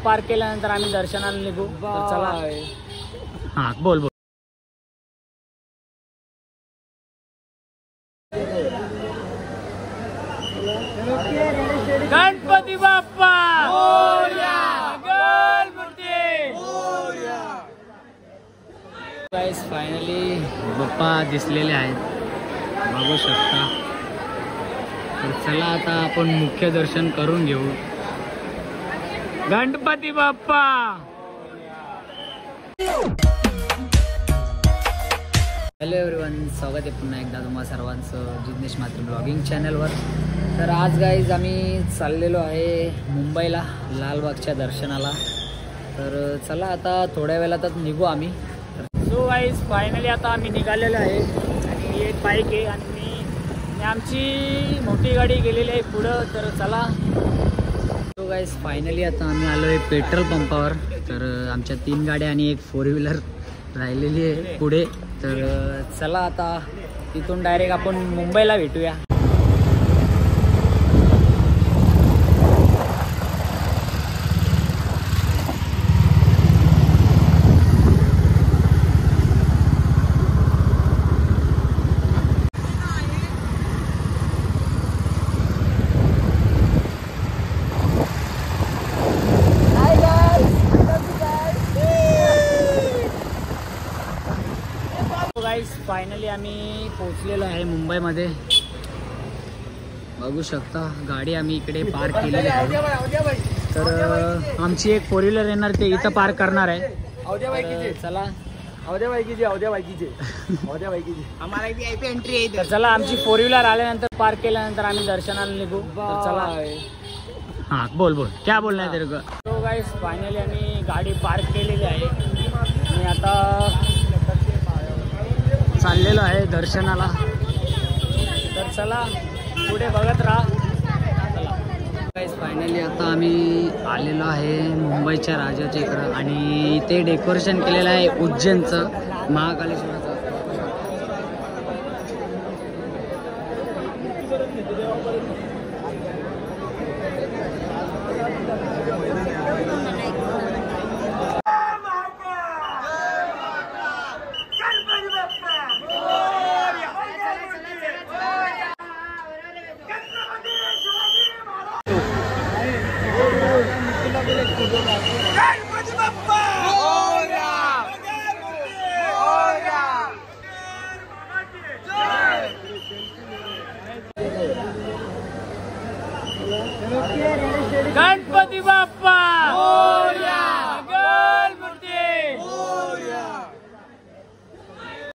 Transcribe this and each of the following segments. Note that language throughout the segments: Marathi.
पार केल्यानंतर आम्ही दर्शनाला निघू. तर चला. हा बोल बोल. गणपती बाप्पा मोरया. गाइस फायनली बाप्पा दिसलेले आहेत, बघू शकता. तर चला आता आपण मुख्य दर्शन करून घेऊ. गणपती बाप्पा. हॅलो एव्हरीवन, स्वागत आहे पुन्हा एकदा तुम्हा सर्वांचं जिग्नेश म्हात्रे ब्लॉगिंग चॅनलवर. तर आज गाईज आम्ही चाललेलो आहे मुंबईला लालबागच्या दर्शनाला. तर चला आता थोड्या वेळातच निघू आम्ही. सो गाईज फायनली आता आम्ही निघालेलो आहे आणि एक बाईक आहे आणि आमची मोठी गाडी गेलेली आहे पुढं. तर चला. सो गाईज फायनली आता आम्ही आलो आहे पेट्रोल पंपावर. तर आमच्या 3 गाड्या आणि एक 4 व्हीलर राहिलेली आहे पुढे. तर चला आता तिथून डायरेक्ट आपण मुंबईला भेटूया. फायनली आम्ही पोहोचलेलो आहे मुंबईमध्ये, बघू शकता. गाडी आम्ही इकडे पार्क केलेली आहे. तर आमची एक 4 व्हीलर येणार, ते इथं पार्क करणार आहे. चला. चला आमची 4 व्हीलर आल्यानंतर पार्क केल्यानंतर आम्ही दर्शनाला निघू. चला. हा बोल बोल. क्या बोलना है तेरे को? तो गाइस फायनली आम्ही गाडी पार्क केलेली आहे आणि आता चाललेलो आहे दर्शनाला. तर चला पुढे बघत राहा. गाइस फायनली आता आम्ही आलेलो आहे मुंबईच्या राजाच्या इकडं आणि ते डेकोरेशन केलेलं आहे उज्जैनचं महाकालेश्वराचं. Ganpati Bappa Morya.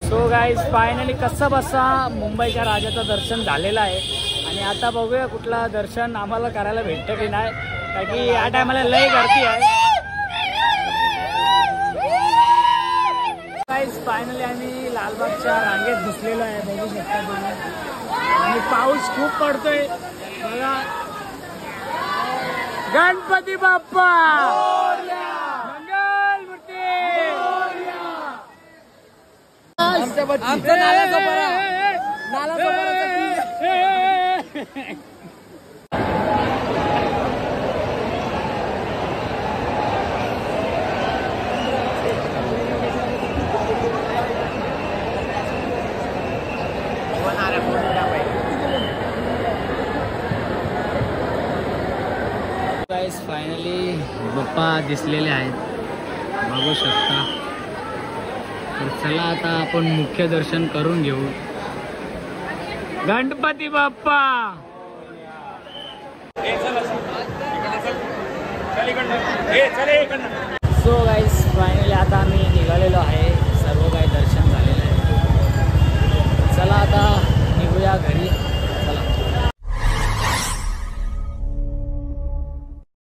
So guys finally कसं बसा मुंबईच्या राजाचं दर्शन झालेलं आहे आणि आता बघूया कुठला दर्शन आम्हाला करायला भेटतं की नाही, कारण की या टायमाला लय गर्दी आहे. गाईज फायनली आम्ही लालबागच्या रांगेत घुसलेलो आहे, बघू शकता तुम्ही. आणि पाऊस खूप पडतोय बघा. गणपती बाप्पा मंगलमूर्ती. आमचा नाला फायनली बाप्पा दिसलेले आहेत, बघू शकता. तर चला आता आपण मुख्य दर्शन करून घेऊ. Ganpati Bappa. So guys finally आता आम्ही निघालेलो आहे